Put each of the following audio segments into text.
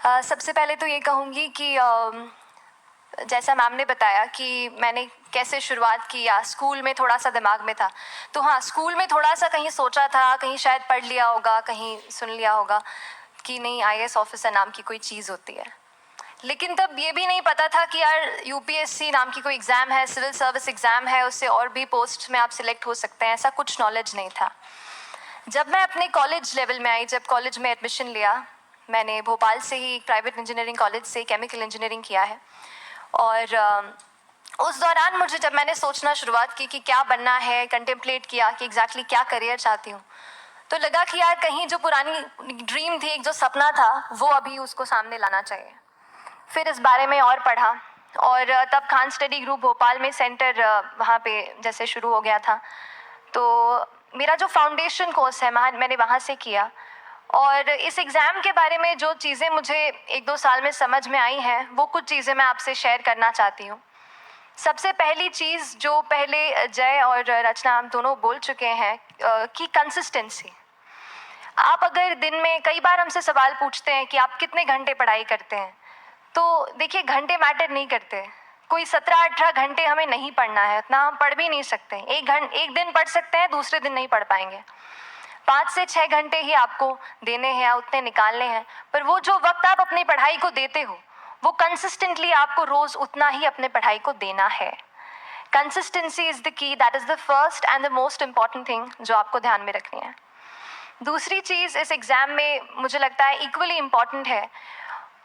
सबसे पहले तो ये कहूँगी कि जैसा मैम ने बताया कि मैंने कैसे शुरुआत की या स्कूल में थोड़ा सा दिमाग में था। तो हाँ, स्कूल में थोड़ा सा कहीं सोचा था, कहीं शायद पढ़ लिया होगा, कहीं सुन लिया होगा कि नहीं आईएएस ऑफिसर नाम की कोई चीज़ होती है। लेकिन तब ये भी नहीं पता था कि यार यूपीएससी नाम की कोई एग्ज़ाम है, सिविल सर्विस एग्ज़ाम है, उससे और भी पोस्ट में आप सिलेक्ट हो सकते हैं, ऐसा कुछ नॉलेज नहीं था। जब मैं अपने कॉलेज लेवल में आई, जब कॉलेज में एडमिशन लिया, मैंने भोपाल से ही प्राइवेट इंजीनियरिंग कॉलेज से केमिकल इंजीनियरिंग किया है। और उस दौरान मुझे जब मैंने सोचना शुरुआत की कि क्या बनना है, कंटेम्पलेट किया कि एग्जैक्टली क्या करियर चाहती हूँ, तो लगा कि यार कहीं जो पुरानी ड्रीम थी, एक जो सपना था, वो अभी उसको सामने लाना चाहिए। फिर इस बारे में और पढ़ा और तब खान स्टडी ग्रुप भोपाल में सेंटर वहाँ पे जैसे शुरू हो गया था, तो मेरा जो फाउंडेशन कोर्स है मैंने वहाँ से किया। और इस एग्ज़ाम के बारे में जो चीज़ें मुझे 1-2 साल में समझ में आई हैं, वो कुछ चीज़ें मैं आपसे शेयर करना चाहती हूँ। सबसे पहली चीज़ जो पहले जय और रचना आप दोनों बोल चुके हैं कि कंसिस्टेंसी। आप अगर दिन में कई बार हमसे सवाल पूछते हैं कि आप कितने घंटे पढ़ाई करते हैं, तो देखिए घंटे मैटर नहीं करते। कोई 17-18 घंटे हमें नहीं पढ़ना है, उतना हम पढ़ भी नहीं सकते। एक दिन पढ़ सकते हैं, दूसरे दिन नहीं पढ़ पाएंगे। 5 से 6 घंटे ही आपको देने हैं, उतने निकालने हैं। पर वो जो वक्त आप अपनी पढ़ाई को देते हो, वो कंसिस्टेंटली आपको रोज उतना ही अपने पढ़ाई को देना है। Consistency is the key, that is the first and the most important thing जो आपको ध्यान में रखनी है। दूसरी चीज़ इस एग्ज़ाम में मुझे लगता है इक्वली इम्पॉर्टेंट है,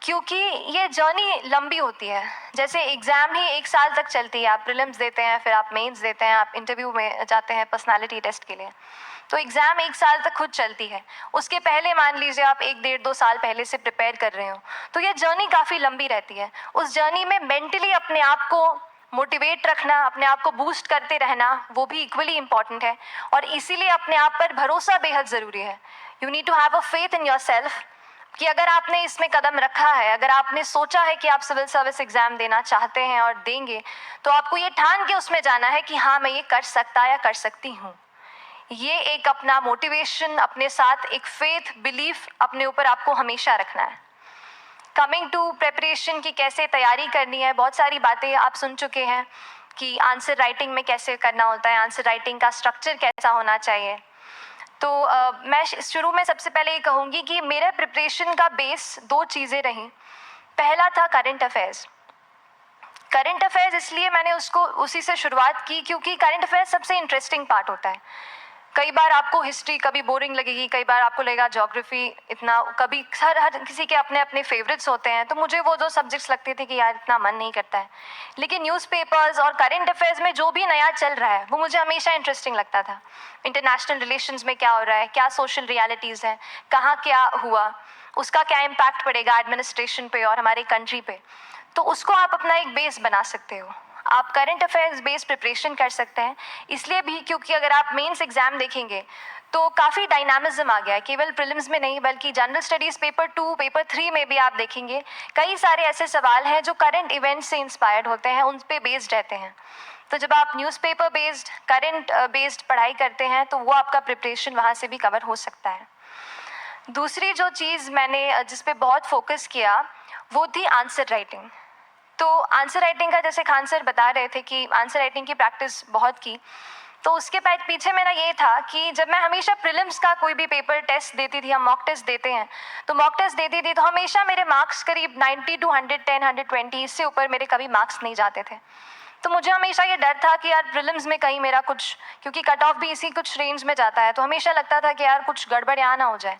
क्योंकि ये जर्नी लंबी होती है। जैसे एग्ज़ाम ही 1 साल तक चलती है, आप प्रीलिम्स देते हैं, फिर आप मेंस देते हैं, आप इंटरव्यू में जाते हैं पर्सनालिटी टेस्ट के लिए। तो एग्ज़ाम 1 साल तक खुद चलती है। उसके पहले मान लीजिए आप 1 डेढ़ 2 साल पहले से प्रिपेयर कर रहे हो, तो ये जर्नी काफ़ी लंबी रहती है। उस जर्नी में मेंटली अपने आप को मोटिवेट रखना, अपने आप को बूस्ट करते रहना, वो भी इक्वली इम्पॉर्टेंट है। और इसीलिए अपने आप पर भरोसा बेहद ज़रूरी है। You need to have a faith in yourself कि अगर आपने इसमें कदम रखा है, अगर आपने सोचा है कि आप सिविल सर्विस एग्ज़ाम देना चाहते हैं और देंगे, तो आपको ये ठान के उसमें जाना है कि हाँ, मैं ये कर सकता या कर सकती हूँ। ये एक अपना मोटिवेशन, अपने साथ एक फेथ, बिलीफ अपने ऊपर आपको हमेशा रखना है। कमिंग टू प्रेपरेशन की कैसे तैयारी करनी है, बहुत सारी बातें आप सुन चुके हैं कि आंसर राइटिंग में कैसे करना होता है, आंसर राइटिंग का स्ट्रक्चर कैसा होना चाहिए। तो मैं शुरू में सबसे पहले ये कहूँगी कि मेरे प्रिपरेशन का बेस 2 चीज़ें रहीं। पहला था करंट अफेयर्स। करंट अफेयर्स इसलिए मैंने उसको उसी से शुरुआत की क्योंकि करंट अफेयर्स सबसे इंटरेस्टिंग पार्ट होता है। कई बार आपको हिस्ट्री कभी बोरिंग लगेगी, कई बार आपको लगेगा ज्योग्राफी इतना, कभी हर किसी के अपने अपने फेवरेट्स होते हैं। तो मुझे वो 2 सब्जेक्ट्स लगते थे कि यार इतना मन नहीं करता है। लेकिन न्यूज़पेपर्स और करंट अफेयर्स में जो भी नया चल रहा है, वो मुझे हमेशा इंटरेस्टिंग लगता था। इंटरनेशनल रिलेशंस में क्या हो रहा है, क्या सोशल रियलिटीज़ हैं, कहाँ क्या हुआ, उसका क्या इम्पैक्ट पड़ेगा एडमिनिस्ट्रेशन पे और हमारे कंट्री पे। तो उसको आप अपना एक बेस बना सकते हो। आप करंट अफेयर्स बेस्ड प्रिपरेशन कर सकते हैं, इसलिए भी क्योंकि अगर आप मेंस एग्जाम देखेंगे तो काफ़ी डायनामिज्म आ गया है, केवल प्रीलिम्स में नहीं बल्कि जनरल स्टडीज़ पेपर 2, पेपर 3 में भी आप देखेंगे कई सारे ऐसे सवाल हैं जो करंट इवेंट्स से इंस्पायर्ड होते हैं, उन पे बेस्ड रहते हैं। तो जब आप न्यूज़पेपर बेस्ड, करंट बेस्ड पढ़ाई करते हैं तो वो आपका प्रिपरेशन वहाँ से भी कवर हो सकता है। दूसरी जो चीज़ मैंने जिस पे बहुत फोकस किया वो थी आंसर राइटिंग। तो आंसर राइटिंग का जैसे खान सर बता रहे थे कि आंसर राइटिंग की प्रैक्टिस बहुत की, तो उसके पीछे मेरा ये था कि जब मैं हमेशा प्रीलिम्स का कोई भी पेपर टेस्ट देती थी, हम मॉक टेस्ट देते हैं, तो मॉक टेस्ट देती थी तो हमेशा मेरे मार्क्स करीब 90 टू 110, 120, इससे ऊपर मेरे कभी मार्क्स नहीं जाते थे। तो मुझे हमेशा ये डर था कि यार प्रीलिम्स में कहीं मेरा कुछ, क्योंकि कट ऑफ भी इसी कुछ रेंज में जाता है, तो हमेशा लगता था कि यार कुछ गड़बड़ यहाँ ना हो जाए।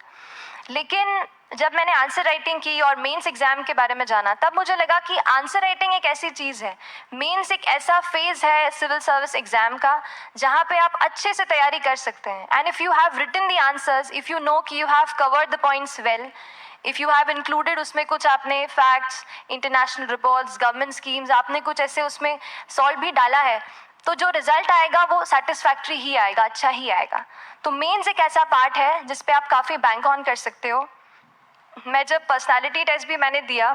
लेकिन जब मैंने आंसर राइटिंग की और मेंस एग्जाम के बारे में जाना, तब मुझे लगा कि आंसर राइटिंग एक ऐसी चीज़ है, मेंस एक ऐसा फेज है सिविल सर्विस एग्जाम का जहाँ पे आप अच्छे से तैयारी कर सकते हैं। And if you have written the answers, if you know कि you have covered the points well, if you have included उसमें कुछ आपने facts, international reports, government schemes, आपने कुछ ऐसे उसमें सॉल्व भी डाला है, तो जो रिजल्ट आएगा वो सेटिस्फैक्ट्री ही आएगा, अच्छा ही आएगा। तो मेंस एक ऐसा पार्ट है जिस पे आप काफ़ी बैंक ऑन कर सकते हो। मैं जब पर्सनालिटी टेस्ट भी मैंने दिया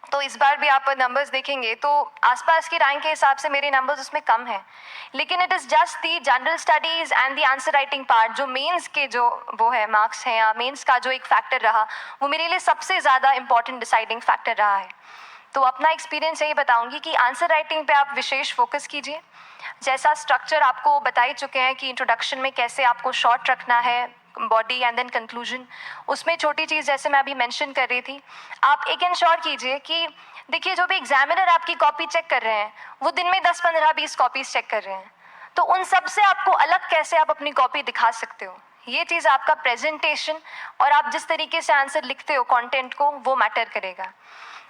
तो इस बार भी आप नंबर्स देखेंगे तो आसपास की रैंक के हिसाब से मेरे नंबर्स उसमें कम हैं, लेकिन it is just the general studies and the answer writing part, जो मेंस के जो वो है मार्क्स हैं या मेंस का जो एक फैक्टर रहा, वो मेरे लिए सबसे ज़्यादा इंपॉर्टेंट डिसाइडिंग फैक्टर रहा है। तो अपना एक्सपीरियंस यही बताऊंगी कि आंसर राइटिंग पे आप विशेष फोकस कीजिए। जैसा स्ट्रक्चर आपको बता ही चुके हैं कि इंट्रोडक्शन में कैसे आपको शॉर्ट रखना है, बॉडी एंड देन कंक्लूजन, उसमें छोटी चीज़ जैसे मैं अभी मेंशन कर रही थी, आप एक इंश्योर कीजिए कि देखिए जो भी एग्जामिनर आपकी कॉपी चेक कर रहे हैं वो दिन में 10, 15, 20 कॉपीज चेक कर रहे हैं, तो उन सब से आपको अलग कैसे आप अपनी कॉपी दिखा सकते हो, ये चीज़ आपका प्रेजेंटेशन और आप जिस तरीके से आंसर लिखते हो कंटेंट को, वो मैटर करेगा।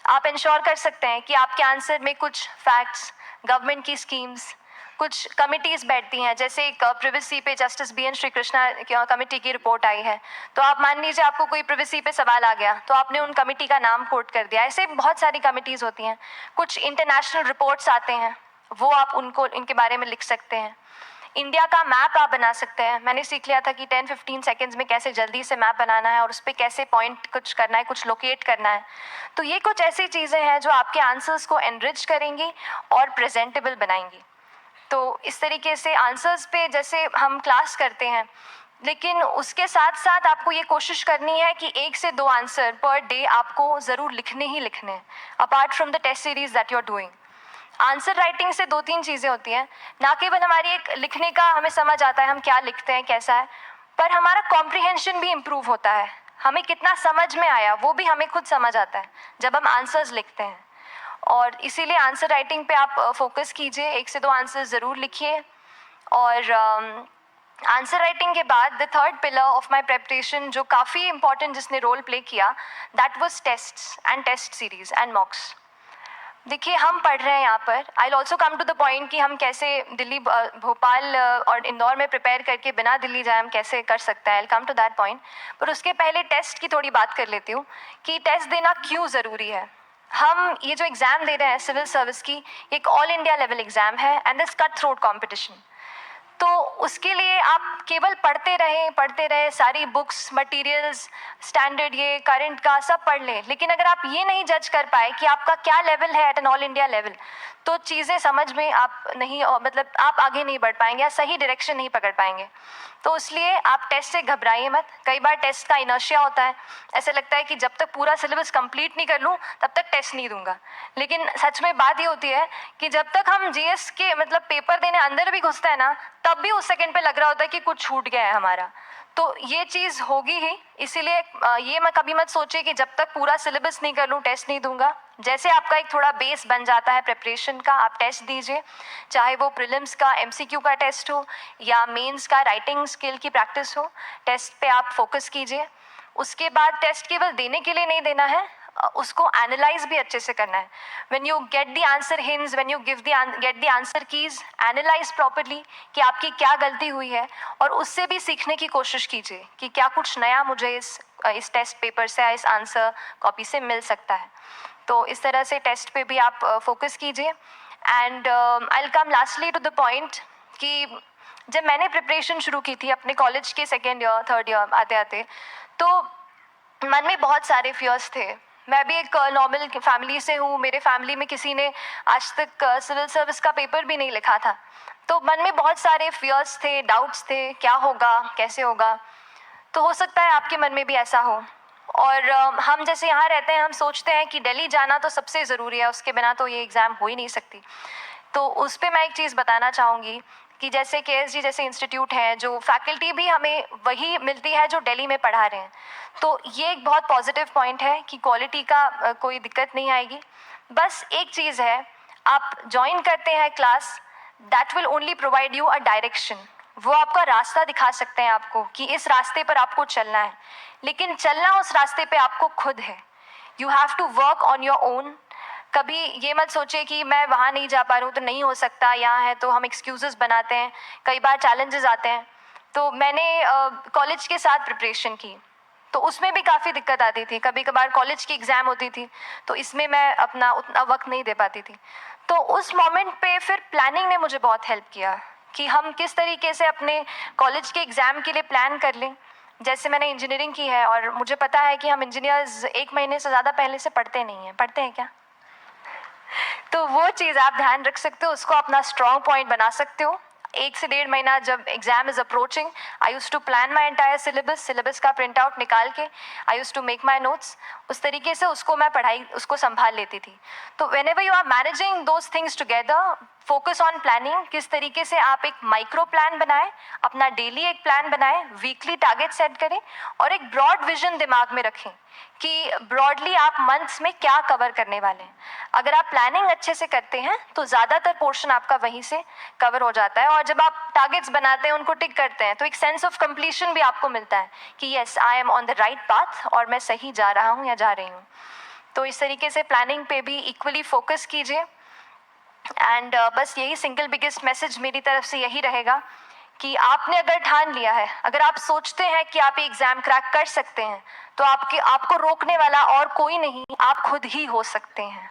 आप इंश्योर कर सकते हैं कि आपके आंसर में कुछ फैक्ट्स, गवर्नमेंट की स्कीम्स, कुछ कमिटीज़ बैठती हैं, जैसे एक प्रिवेसी पे justice BN Shri Krishna committee की रिपोर्ट आई है, तो आप मान लीजिए आपको कोई प्रिवेसी पे सवाल आ गया तो आपने उन कमेटी का नाम कोट कर दिया। ऐसे बहुत सारी कमिटीज़ होती हैं। कुछ इंटरनेशनल रिपोर्ट्स आते हैं, वो आप उनको इनके बारे में लिख सकते हैं। इंडिया का मैप आप बना सकते हैं। मैंने सीख लिया था कि 10-15 सेकेंड्स में कैसे जल्दी से मैप बनाना है और उस पर कैसे पॉइंट कुछ करना है, कुछ लोकेट करना है। तो ये कुछ ऐसी चीज़ें हैं जो आपके आंसर्स को एनरिच करेंगी और प्रेजेंटेबल बनाएंगी। तो इस तरीके से आंसर्स पे जैसे हम क्लास करते हैं, लेकिन उसके साथ साथ आपको ये कोशिश करनी है कि 1 से 2 आंसर पर डे आपको ज़रूर लिखने ही लिखने हैं, apart from the test series that you are doing. Answer writing से 2-3 चीज़ें होती हैं, ना केवल हमारी एक लिखने का हमें समझ आता है हम क्या लिखते हैं कैसा है, पर हमारा कॉम्प्रिहेंशन भी इम्प्रूव होता है। हमें कितना समझ में आया वो भी हमें खुद समझ आता है जब हम आंसर्स लिखते हैं। और इसीलिए आंसर राइटिंग पे आप फोकस कीजिए, 1 से 2 आंसर ज़रूर लिखिए। और आंसर राइटिंग के बाद the third pillar of my preparation जो काफ़ी इंपॉर्टेंट जिसने रोल प्ले किया, that was tests and test series and mocks. देखिए हम पढ़ रहे हैं यहाँ पर, I also come to the point कि हम कैसे दिल्ली, भोपाल और इंदौर में प्रिपेयर करके बिना दिल्ली जाए हम कैसे कर सकते हैं, आई कम टू दैट पॉइंट। पर उसके पहले टेस्ट की थोड़ी बात कर लेती हूँ कि टेस्ट देना क्यों ज़रूरी है। हम ये जो एग्ज़ाम दे रहे हैं सिविल सर्विस की, एक ऑल इंडिया लेवल एग्ज़ाम है and this cut throat competition. तो उसके लिए आप केवल पढ़ते रहें, सारी बुक्स, मटेरियल्स, स्टैंडर्ड ये करंट का सब पढ़ लें, लेकिन अगर आप ये नहीं जज कर पाए कि आपका क्या लेवल है at an all India level, तो चीज़ें समझ में आप नहीं, मतलब आप आगे नहीं बढ़ पाएंगे या सही डायरेक्शन नहीं पकड़ पाएंगे। तो इसलिए आप टेस्ट से घबराइए मत। कई बार टेस्ट का इनर्शिया होता है, ऐसे लगता है कि जब तक पूरा सिलेबस कंप्लीट नहीं कर लूँ तब तक टेस्ट नहीं दूंगा, लेकिन सच में बात ये होती है कि जब तक हम GS के मतलब पेपर देने अंदर भी घुसते हैं ना, तब भी उस सेकंड पे लग रहा होता है कि कुछ छूट गया है हमारा। तो ये चीज़ होगी ही, इसीलिए ये मैं कभी मत सोचिए कि जब तक पूरा सिलेबस नहीं कर लूँ टेस्ट नहीं दूंगा। जैसे आपका एक थोड़ा बेस बन जाता है प्रिपरेशन का, आप टेस्ट दीजिए, चाहे वो प्रीलिम्स का MCQ का टेस्ट हो या मेंस का राइटिंग स्किल की प्रैक्टिस हो, टेस्ट पे आप फोकस कीजिए। उसके बाद टेस्ट केवल देने के लिए नहीं देना है, उसको एनालाइज भी अच्छे से करना है। When you get the answer hints, when you get the answer keys, analyse properly कि आपकी क्या गलती हुई है और उससे भी सीखने की कोशिश कीजिए कि क्या कुछ नया मुझे इस टेस्ट पेपर से या इस आंसर कॉपी से मिल सकता है। तो इस तरह से टेस्ट पे भी आप फोकस कीजिए। And I will come lastly to the point कि जब मैंने प्रिपरेशन शुरू की थी अपने कॉलेज के 2nd ईयर 3rd ईयर आते आते, तो मन में बहुत सारे फियर्स थे। मैं भी एक नॉर्मल फैमिली से हूँ, मेरे फैमिली में किसी ने आज तक सिविल सर्विस का पेपर भी नहीं लिखा था, तो मन में बहुत सारे फियर्स थे, डाउट्स थे, क्या होगा कैसे होगा। तो हो सकता है आपके मन में भी ऐसा हो। और हम जैसे यहाँ रहते हैं, हम सोचते हैं कि दिल्ली जाना तो सबसे ज़रूरी है, उसके बिना तो ये एग्ज़ाम हो ही नहीं सकती। तो उस पर मैं एक चीज़ बताना चाहूँगी कि जैसे KSG जैसे इंस्टीट्यूट है, जो फैकल्टी भी हमें वही मिलती है जो दिल्ली में पढ़ा रहे हैं, तो ये एक बहुत पॉजिटिव पॉइंट है कि क्वालिटी का कोई दिक्कत नहीं आएगी। बस एक चीज़ है, आप ज्वाइन करते हैं class, that will only provide you a direction. वो आपका रास्ता दिखा सकते हैं आपको कि इस रास्ते पर आपको चलना है, लेकिन चलना उस रास्ते पे आपको खुद है। You have to work on your own. कभी ये मत सोचिए कि मैं वहाँ नहीं जा पा रहा हूँ तो नहीं हो सकता, यहाँ है, तो हम एक्सक्यूज़ेस बनाते हैं। कई बार चैलेंजेस आते हैं। तो मैंने कॉलेज के साथ प्रिपरेशन की, तो उसमें भी काफ़ी दिक्कत आती थी। कभी कभार कॉलेज की एग्ज़ाम होती थी तो इसमें मैं अपना उतना वक्त नहीं दे पाती थी। तो उस मोमेंट पे फिर प्लानिंग ने मुझे बहुत हेल्प किया कि हम किस तरीके से अपने कॉलेज के एग्ज़ाम के लिए प्लान कर लें। जैसे मैंने इंजीनियरिंग की है और मुझे पता है कि हम इंजीनियर्स 1 महीने से ज़्यादा पहले से पढ़ते नहीं हैं। पढ़ते हैं क्या? तो वो चीज़ आप ध्यान रख सकते हो, उसको अपना स्ट्रॉन्ग पॉइंट बना सकते हो। 1 से 1.5 महीना जब exam is approaching, I used to plan my entire syllabus का प्रिंट आउट निकाल के I used to make my notes, उस तरीके से उसको मैं पढ़ाई उसको संभाल लेती थी। तो whenever you are managing those things together, focus on planning, किस तरीके से आप एक माइक्रो प्लान बनाएं, अपना डेली एक प्लान बनाएं, वीकली टारगेट सेट करें और एक ब्रॉड विजन दिमाग में रखें कि ब्रॉडली आप मंथ्स में क्या कवर करने वाले हैं। अगर आप प्लानिंग अच्छे से करते हैं तो ज़्यादातर पोर्शन आपका वहीं से कवर हो जाता है, और जब आप टारगेट्स बनाते हैं, उनको टिक करते हैं, तो एक सेंस ऑफ कंप्लीशन भी आपको मिलता है कि yes, I am on the right path और मैं सही जा रहा हूँ या जा रही हूँ। तो इस तरीके से प्लानिंग पे भी इक्वली फोकस कीजिए। एंड बस यही सिंगल बिगेस्ट मैसेज मेरी तरफ से यही रहेगा कि आपने अगर ठान लिया है, अगर आप सोचते हैं कि आप ये एग्ज़ाम क्रैक कर सकते हैं, तो आपको रोकने वाला और कोई नहीं, आप खुद ही हो सकते हैं।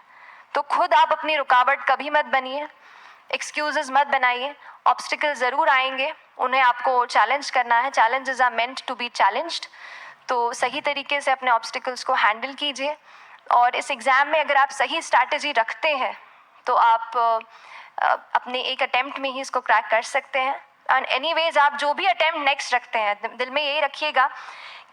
तो खुद आप अपनी रुकावट कभी मत बनिए, एक्सक्यूजेस मत बनाइए। ऑब्स्टिकल ज़रूर आएंगे, उन्हें आपको चैलेंज करना है। Challenges are meant to be challenged. तो सही तरीके से अपने ऑब्स्टिकल्स को हैंडल कीजिए, और इस एग्ज़ाम में अगर आप सही स्ट्रैटेजी रखते हैं तो आप अपने एक अटेम्प्ट में ही इसको क्रैक कर सकते हैं। एंड एनीवेज, आप जो भी अटेम्प्ट नेक्स्ट रखते हैं, दिल में यही रखिएगा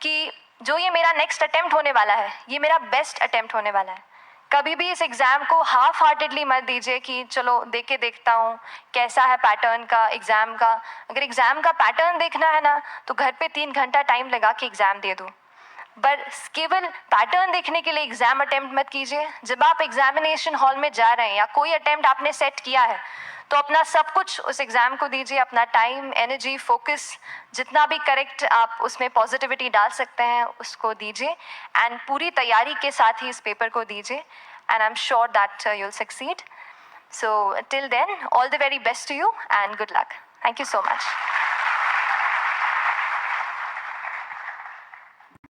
कि जो ये मेरा नेक्स्ट अटेम्प्ट होने वाला है, ये मेरा बेस्ट अटेम्प्ट होने वाला है। कभी भी इस एग्ज़ाम को हाफ हार्टेडली मत दीजिए कि चलो दे के देखता हूँ कैसा है पैटर्न का एग्ज़ाम का। अगर एग्ज़ाम का पैटर्न देखना है ना, तो घर पे 3 घंटा टाइम लगा के एग्ज़ाम दे दो, बस केवल पैटर्न देखने के लिए एग्ज़ाम अटेम्प्ट मत कीजिए। जब आप एग्जामिनेशन हॉल में जा रहे हैं या कोई अटेम्प्ट आपने सेट किया है, तो अपना सब कुछ उस एग्ज़ाम को दीजिए, अपना टाइम, एनर्जी, फोकस, जितना भी करेक्ट आप उसमें पॉजिटिविटी डाल सकते हैं उसको दीजिए, एंड पूरी तैयारी के साथ ही इस पेपर को दीजिए, and I am sure that you will succeed. So till then, all the very best to you and good luck. Thank you so much.